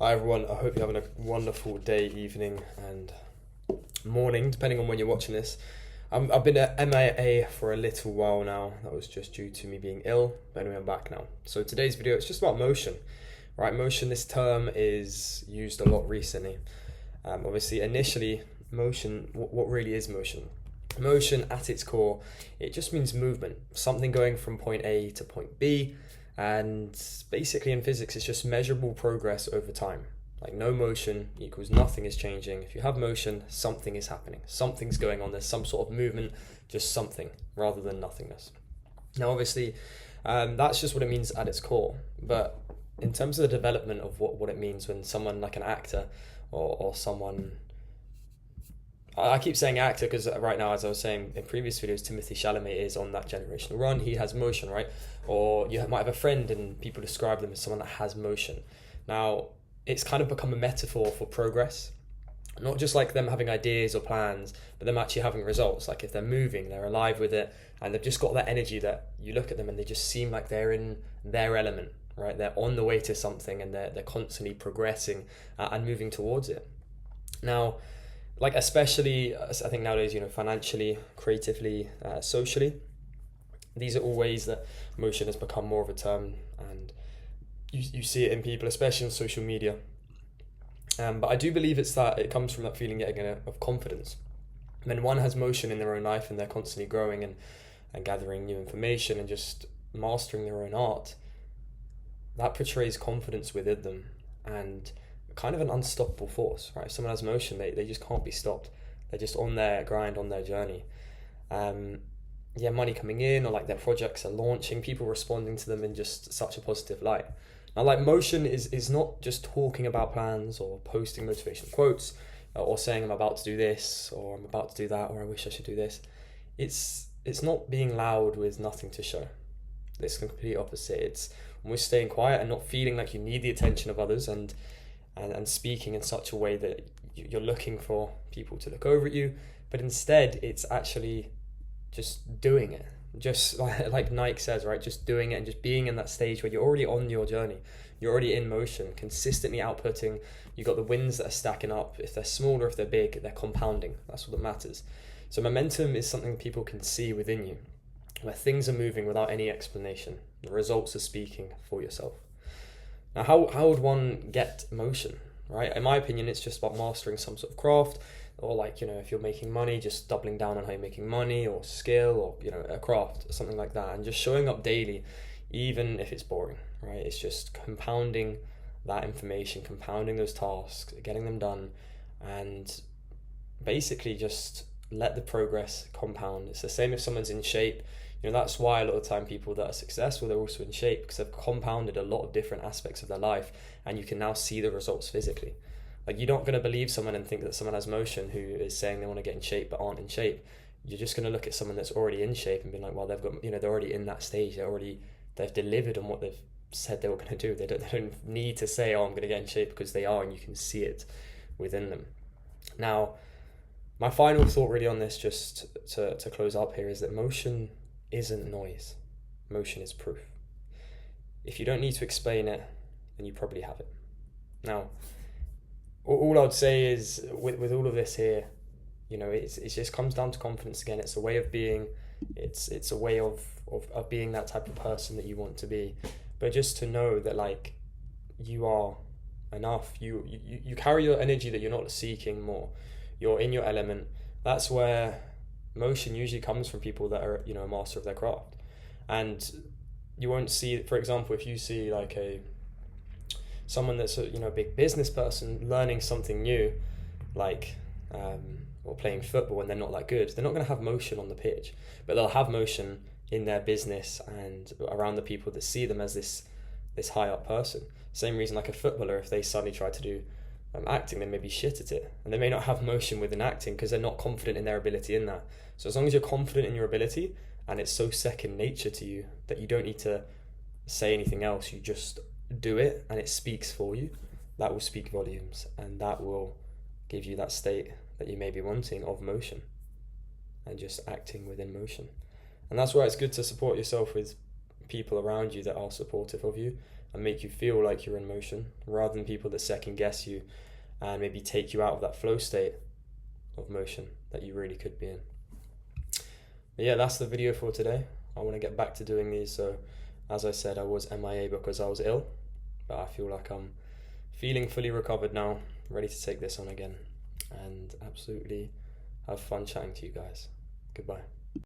Hi everyone, I hope you're having a wonderful day, evening and morning, depending on when you're watching this. I've been at MIA for a little while now. That was just due to me being ill, but anyway, I'm back now. So today's video, it's just about motion, right? Motion, this term is used a lot recently. Obviously, initially, motion, what really is motion? Motion at its core, it just means movement, something going from point A to point B. And basically in physics, it's just measurable progress over time. Like no motion equals nothing is changing. If you have motion, something is happening. Something's going on. There's some sort of movement, just something rather than nothingness. Now, obviously, that's just what it means at its core. But in terms of the development of what it means when someone like an actor or someone... I keep saying actor because right now, as I was saying in previous videos, Timothée Chalamet is on that generational run. He has motion, right? Or you might have a friend and people describe them as someone that has motion. Now, it's kind of become a metaphor for progress. Not just like them having ideas or plans, but them actually having results. Like if they're moving, they're alive with it, and they've just got that energy that you look at them and they just seem like they're in their element, right? They're on the way to something and they're constantly progressing and moving towards it. Now, like especially I think nowadays, financially, creatively, socially, these are all ways that motion has become more of a term, and you see it in people, especially on social media. But I do believe it comes from that feeling of confidence. When one has motion in their own life and they're constantly growing and gathering new information and just mastering their own art, that portrays confidence within them and kind of an unstoppable force, right? If someone has motion, they just can't be stopped. They're just on their grind, on their journey. Money coming in, or like their projects are launching, people responding to them in just such a positive light. Now, like motion is not just talking about plans or posting motivational quotes or saying I'm about to do this or I'm about to do that or I wish I should do this. It's not being loud with nothing to show. It's the complete opposite. It's almost staying quiet and not feeling like you need the attention of others and speaking in such a way that you're looking for people to look over at you, but instead it's actually just doing it. Just like Nike says, right? Just doing it and just being in that stage where you're already on your journey. You're already in motion, consistently outputting. You've got the wins that are stacking up. If they're small or if they're big, they're compounding. That's what matters. So momentum is something people can see within you, where things are moving without any explanation. The results are speaking for yourself. Now, how would one get motion, right? In my opinion, it's just about mastering some sort of craft, or if you're making money, just doubling down on how you're making money, or skill, or, a craft, or something like that, and just showing up daily, even if it's boring, right? It's just compounding that information, compounding those tasks, getting them done, and basically just let the progress compound. It's the same if someone's in shape. That's why a lot of the time people that are successful, they're also in shape because they've compounded a lot of different aspects of their life, and you can now see the results physically. Like, you're not going to believe someone and think that someone has motion who is saying they want to get in shape but aren't in shape. You're just going to look at someone that's already in shape and be like, well, they've got, they're already in that stage. They've delivered on what they've said they were going to do. They don't need to say, oh, I'm going to get in shape, because they are, and you can see it within them. Now, my final thought really on this, just to close up here, is that motion isn't noise. Motion is proof. If you don't need to explain it, then you probably have it. Now, all I'd say is with all of this here, it just comes down to confidence again. It's a way of being. It's a way of being that type of person that you want to be. But just to know that you are enough. You carry your energy that you're not seeking more. You're in your element. That's where motion usually comes from people that are a master of their craft. And you won't see, for example, if you see someone that's a big business person learning something new, or playing football, and they're not that good, they're not going to have motion on the pitch, but they'll have motion in their business and around the people that see them as this high up person. Same reason, like a footballer, if they suddenly try to do acting, they may be shit at it, and they may not have motion within acting because they're not confident in their ability in that. So as long as you're confident in your ability and it's so second nature to you that you don't need to say anything else, you just do it and it speaks for you, that will speak volumes, and that will give you that state that you may be wanting of motion and just acting within motion. And that's why it's good to support yourself with people around you that are supportive of you and make you feel like you're in motion, rather than people that second guess you and maybe take you out of that flow state of motion that you really could be in. But yeah, that's the video for today. I want to get back to doing these. So as I said, I was MIA because I was ill, but I feel like I'm feeling fully recovered now, ready to take this on again and absolutely have fun chatting to you guys. Goodbye.